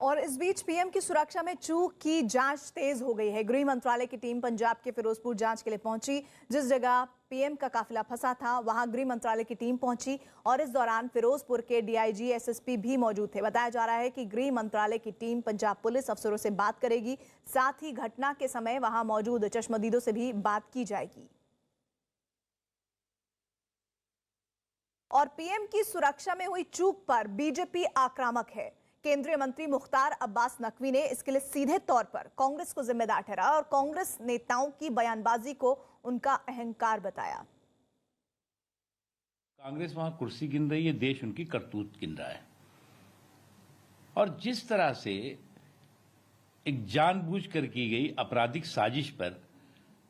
और इस बीच पीएम की सुरक्षा में चूक की जांच तेज हो गई है। गृह मंत्रालय की टीम पंजाब के फिरोजपुर जांच के लिए पहुंची। जिस जगह पीएम का काफिला फंसा था वहां गृह मंत्रालय की टीम पहुंची और इस दौरान फिरोजपुर के डीआईजी एसएसपी भी मौजूद थे। बताया जा रहा है कि गृह मंत्रालय की टीम पंजाब पुलिस अफसरों से बात करेगी, साथ ही घटना के समय वहां मौजूद चश्मदीदों से भी बात की जाएगी। और पीएम की सुरक्षा में हुई चूक पर बीजेपी आक्रामक है। केंद्रीय मंत्री मुख्तार अब्बास नकवी ने इसके लिए सीधे तौर पर कांग्रेस को जिम्मेदार ठहराया और कांग्रेस नेताओं की बयानबाजी को उनका अहंकार बताया। कांग्रेस वहां कुर्सी गिन रही है, देश उनकी करतूत गिन रहा है। और जिस तरह से एक जानबूझकर की गई आपराधिक साजिश पर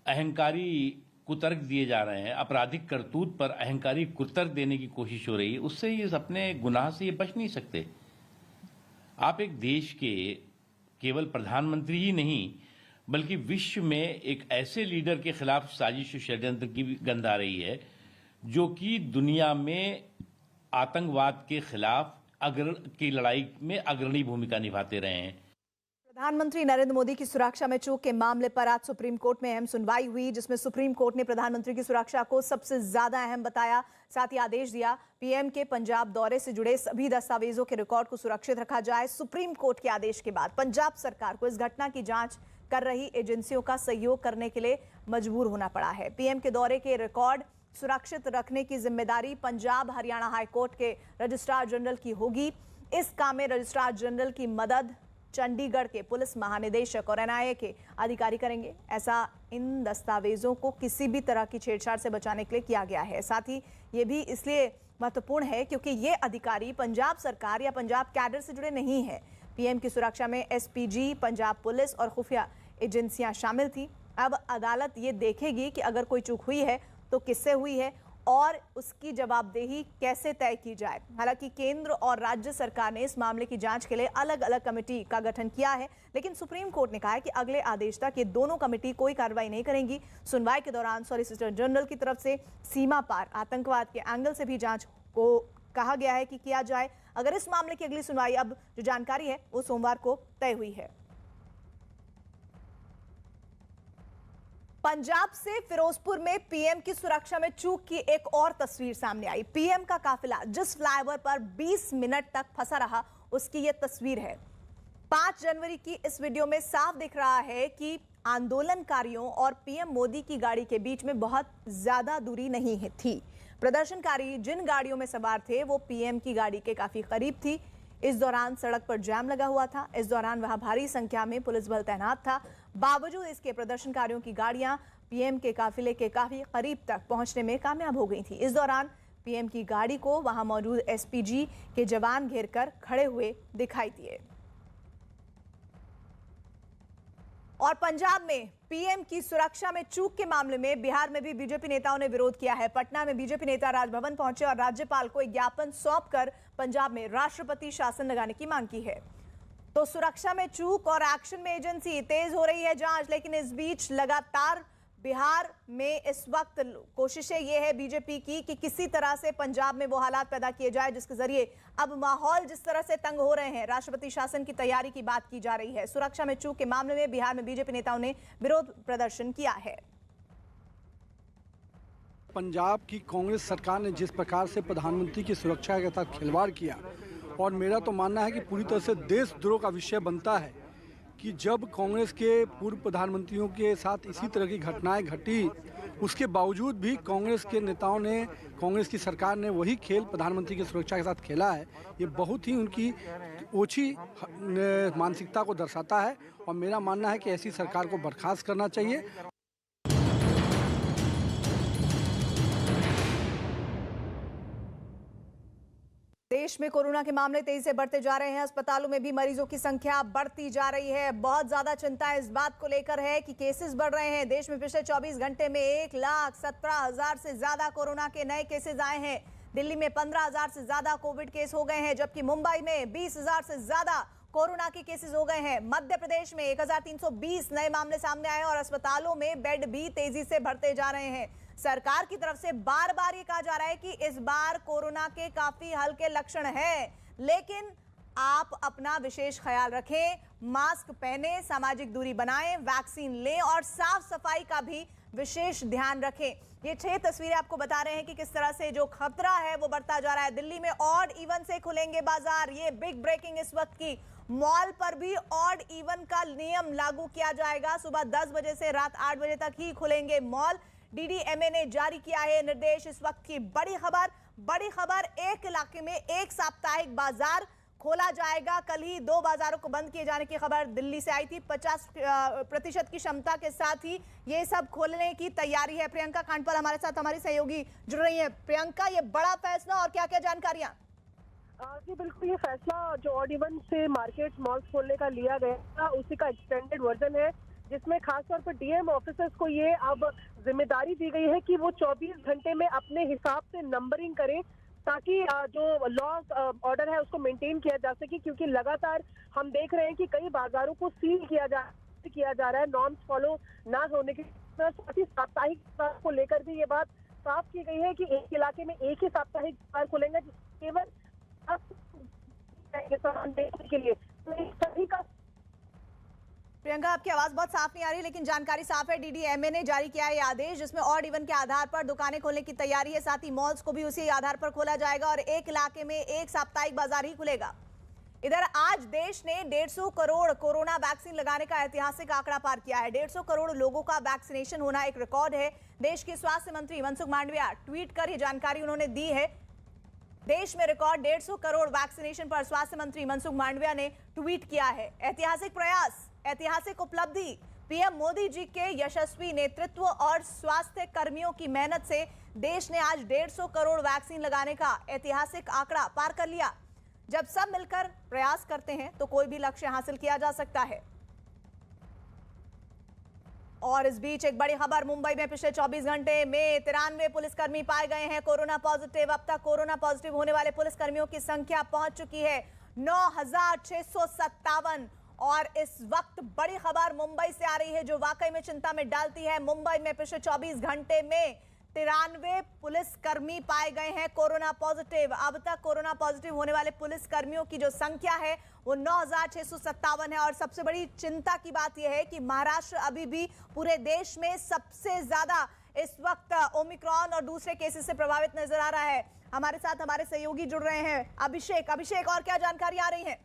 अहंकारी कुतर्क दिए जा रहे हैं, आपराधिक करतूत पर अहंकारी कुतर्क देने की कोशिश हो रही है, उससे ये अपने गुनाह से ये बच नहीं सकते। आप एक देश के केवल प्रधानमंत्री ही नहीं बल्कि विश्व में एक ऐसे लीडर के खिलाफ साजिश और षड्यंत्र की गंध आ रही है जो कि दुनिया में आतंकवाद के खिलाफ की लड़ाई में अग्रणी भूमिका निभाते रहे हैं। प्रधानमंत्री नरेंद्र मोदी की सुरक्षा में चूक के मामले पर आज सुप्रीम कोर्ट में अहम सुनवाई हुई, जिसमें सुप्रीम कोर्ट ने प्रधानमंत्री की सुरक्षा को सबसे ज्यादा अहम बताया। साथ ही आदेश दिया पीएम के पंजाब दौरे से जुड़े सभी दस्तावेजों के रिकॉर्ड को सुरक्षित रखा जाए। सुप्रीम कोर्ट के आदेश के बाद पंजाब सरकार को इस घटना की जांच कर रही एजेंसियों का सहयोग करने के लिए मजबूर होना पड़ा है। पीएम के दौरे के रिकॉर्ड सुरक्षित रखने की जिम्मेदारी पंजाब हरियाणा हाईकोर्ट के रजिस्ट्रार जनरल की होगी। इस काम में रजिस्ट्रार जनरल की मदद चंडीगढ़ के पुलिस महानिदेशक और एनआईए के अधिकारी करेंगे। ऐसा इन दस्तावेजों को किसी भी तरह की छेड़छाड़ से बचाने के लिए किया गया है। साथ ही ये भी इसलिए महत्वपूर्ण है क्योंकि ये अधिकारी पंजाब सरकार या पंजाब कैडर से जुड़े नहीं है। पीएम की सुरक्षा में एसपीजी, पंजाब पुलिस और खुफिया एजेंसियां शामिल थी। अब अदालत ये देखेगी कि अगर कोई चूक हुई है तो किससे हुई है और उसकी जवाबदेही कैसे तय की जाए। हालांकि केंद्र और राज्य सरकार ने इस मामले की जांच के लिए अलग अलग कमेटी का गठन किया है, लेकिन सुप्रीम कोर्ट ने कहा है कि अगले आदेश तक ये दोनों कमेटी कोई कार्रवाई नहीं करेंगी। सुनवाई के दौरान सॉलिसिटर जनरल की तरफ से सीमा पार आतंकवाद के एंगल से भी जांच को कहा गया है कि किया जाए। अगर इस मामले की अगली सुनवाई अब जो जानकारी है वो सोमवार को तय हुई है। पंजाब से फिरोजपुर में पीएम की सुरक्षा में चूक की एक और तस्वीर सामने आई। पीएम का काफिला जिस फ्लाईओवर पर 20 मिनट तक फंसा रहा उसकी यह तस्वीर है। 5 जनवरी की इस वीडियो में साफ दिख रहा है कि आंदोलनकारियों और पीएम मोदी की गाड़ी के बीच में बहुत ज्यादा दूरी नहीं थी। प्रदर्शनकारी जिन गाड़ियों में सवार थे वो पीएम की गाड़ी के काफी करीब थी। इस दौरान सड़क पर जाम लगा हुआ था। इस दौरान वहां भारी संख्या में पुलिस बल तैनात था। बावजूद इसके प्रदर्शनकारियों की गाड़ियां पीएम के काफिले के काफी करीब तक पहुंचने में कामयाब हो गई थी। इस दौरान पीएम की गाड़ी को वहां मौजूद एसपीजी के जवान घेरकर खड़े हुए दिखाई दिए। और पंजाब में पीएम की सुरक्षा में चूक के मामले में बिहार में भी बीजेपी नेताओं ने विरोध किया है। पटना में बीजेपी नेता राजभवन पहुंचे और राज्यपाल को एक ज्ञापन सौंपकर पंजाब में राष्ट्रपति शासन लगाने की मांग की है। तो सुरक्षा में चूक और एक्शन में एजेंसी, तेज हो रही है जांच, लेकिन इस बीच लगातार बिहार में इस वक्त कोशिशें ये है बीजेपी की कि किसी तरह से पंजाब में वो हालात पैदा किए जाए जिसके जरिए अब माहौल जिस तरह से तंग हो रहे हैं, राष्ट्रपति शासन की तैयारी की बात की जा रही है। सुरक्षा में चूक के मामले में बिहार में बीजेपी नेताओं ने विरोध प्रदर्शन किया है। पंजाब की कांग्रेस सरकार ने जिस प्रकार से प्रधानमंत्री की सुरक्षा के साथ खिलवाड़ किया, और मेरा तो मानना है कि पूरी तरह से देशद्रोह का विषय बनता है कि जब कांग्रेस के पूर्व प्रधानमंत्रियों के साथ इसी तरह की घटनाएं घटी, उसके बावजूद भी कांग्रेस के नेताओं ने, कांग्रेस की सरकार ने वही खेल प्रधानमंत्री की सुरक्षा के साथ खेला है। ये बहुत ही उनकी ओछी मानसिकता को दर्शाता है और मेरा मानना है कि ऐसी सरकार को बर्खास्त करना चाहिए। देश में कोरोना के मामले तेजी से बढ़ते जा रहे हैं। अस्पतालों में भी मरीजों की संख्या बढ़ती जा रही है। बहुत ज्यादा चिंता इस बात को लेकर है कि केसेस बढ़ रहे हैं। देश में पिछले 24 घंटे में 1,17,000 से ज्यादा कोरोना के नए केसेस आए हैं। दिल्ली में 15,000 से ज्यादा कोविड केस हो गए हैं, जबकि मुंबई में 20,000 से ज्यादा कोरोना के केसेस हो गए हैं। मध्य प्रदेश में 1,320 नए मामले सामने आए और अस्पतालों में बेड भी तेजी से भरते जा रहे हैं। सरकार की तरफ से बार बार ये कहा जा रहा है कि इस बार कोरोना के काफी हल्के लक्षण हैं, लेकिन आप अपना विशेष ख्याल रखें, मास्क पहने, सामाजिक दूरी बनाएं, वैक्सीन लें और साफ सफाई का भी विशेष ध्यान रखें। ये 6 तस्वीरें आपको बता रहे हैं कि किस तरह से जो खतरा है वो बढ़ता जा रहा है। दिल्ली में ऑड इवन से खुलेंगे बाजार, ये बिग ब्रेकिंग इस वक्त की। मॉल पर भी ऑड इवन का नियम लागू किया जाएगा। सुबह 10 बजे से रात 8 बजे तक ही खुलेंगे मॉल। डीडीएमए ने जारी किया है निर्देश। इस वक्त की बड़ी खबर, एक इलाके में एक साप्ताहिक बाजार खोला जाएगा। कल ही 2 बाजारों को बंद किए जाने की खबर दिल्ली से आई थी। 50% की क्षमता के साथ ही ये सब खोलने की तैयारी है। प्रियंका कांडपाल हमारे साथ, हमारी सहयोगी जुड़ रही है। प्रियंका, ये बड़ा फैसला और क्या क्या जानकारियां? जी बिल्कुल, ये फैसला जो ऑड इवन से मार्केट मॉल्स खोलने का लिया गया था उसी का एक्सटेंडेड वर्जन है, जिसमें खासतौर पर डीएम ऑफिसर्स को ये अब जिम्मेदारी दी गई है कि वो 24 घंटे में अपने हिसाब से नंबरिंग करें ताकि जो लॉ ऑर्डर है उसको मेंटेन किया जा सके। क्योंकि लगातार हम देख रहे हैं कि कई बाजारों को सील किया जा रहा है नॉर्म्स फॉलो ना होने के साथ ही साप्ताहिक बाजार को लेकर भी ये बात साफ की गई है कि एक इलाके में एक ही साप्ताहिक बाजार खुलेंगे केवल सामान बेचने के लिए। तो सभी का प्रियंका, आपकी आवाज बहुत साफ नहीं आ रही, लेकिन जानकारी साफ है। डीडीएमए ने जारी किया है ये आदेश, जिसमें ऑड इवन के आधार पर दुकानें खोलने की तैयारी है। साथ ही मॉल्स को भी उसी आधार पर खोला जाएगा और एक इलाके में एक साप्ताहिक बाजार ही खुलेगा। इधर आज देश ने 150 करोड़ कोरोना वैक्सीन लगाने का ऐतिहासिक आंकड़ा पार किया है। 150 करोड़ लोगों का वैक्सीनेशन होना एक रिकॉर्ड है। देश के स्वास्थ्य मंत्री मनसुख मांडविया ट्वीट कर ये जानकारी उन्होंने दी है। देश में रिकॉर्ड 150 करोड़ वैक्सीनेशन पर स्वास्थ्य मंत्री मनसुख मांडविया ने ट्वीट किया है। ऐतिहासिक प्रयास, ऐतिहासिक उपलब्धि, पीएम मोदी जी के यशस्वी नेतृत्व और स्वास्थ्य कर्मियों की मेहनत से देश ने आज 150 करोड़ वैक्सीन लगाने का ऐतिहासिक आंकड़ा पार कर लिया। जब सब मिलकर प्रयास करते हैं तो कोई भी लक्ष्य हासिल किया जा सकता है। और इस बीच एक बड़ी खबर, मुंबई में पिछले 24 घंटे में 93 पुलिसकर्मी पाए गए हैं कोरोना पॉजिटिव। अब तक कोरोना पॉजिटिव होने वाले पुलिसकर्मियों की संख्या पहुंच चुकी है 9,657। और इस वक्त बड़ी खबर मुंबई से आ रही है जो वाकई में चिंता में डालती है। मुंबई में पिछले 24 घंटे में 93 पुलिसकर्मी पाए गए हैं कोरोना पॉजिटिव। अब तक कोरोना पॉजिटिव होने वाले पुलिसकर्मियों की जो संख्या है वो 9,657 है। और सबसे बड़ी चिंता की बात यह है कि महाराष्ट्र अभी भी पूरे देश में सबसे ज्यादा इस वक्त ओमिक्रॉन और दूसरे केसेस से प्रभावित नजर आ रहा है। हमारे साथ हमारे सहयोगी जुड़ रहे हैं। अभिषेक, और क्या जानकारी आ रही है?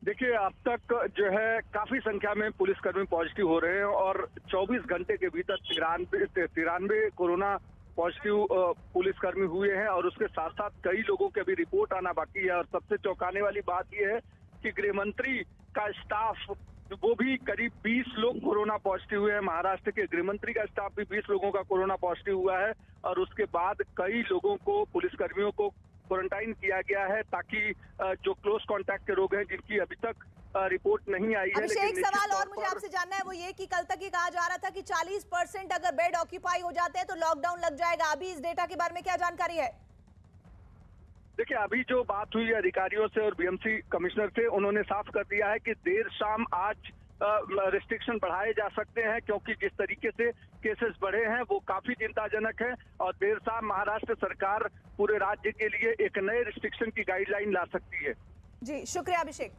देखिए, अब तक जो है काफी संख्या में पुलिसकर्मी पॉजिटिव हो रहे हैं और 24 घंटे के भीतर 93 कोरोना पॉजिटिव पुलिसकर्मी हुए हैं और उसके साथ साथ कई लोगों की अभी रिपोर्ट आना बाकी है। और सबसे चौंकाने वाली बात यह है कि गृह मंत्री का स्टाफ वो भी करीब 20 लोग कोरोना पॉजिटिव हुए हैं। महाराष्ट्र के गृह मंत्री का स्टाफ भी 20 लोगों का कोरोना पॉजिटिव हुआ है और उसके बाद कई लोगों को, पुलिसकर्मियों को क्वारंटाइन किया गया है ताकि जो क्लोज कांटेक्ट के लोग हैं जिनकी अभी तक रिपोर्ट नहीं आई है। लेकिन एक सवाल और मुझे आपसे जानना है, वो ये कि कल तक ये कहा जा रहा था कि 40% अगर बेड ऑक्यूपाई हो जाते हैं तो लॉकडाउन लग जाएगा। अभी इस डेटा के बारे में क्या जानकारी है? देखिए, अभी जो बात हुई अधिकारियों से और बीएमसी कमिश्नर से, उन्होंने साफ कर दिया है कि देर शाम आज रिस्ट्रिक्शन बढ़ाए जा सकते हैं क्योंकि जिस तरीके से केसेस बढ़े हैं वो काफी चिंताजनक है। और देर शाम महाराष्ट्र सरकार पूरे राज्य के लिए एक नए रिस्ट्रिक्शन की गाइडलाइन ला सकती है। जी, शुक्रिया अभिषेक।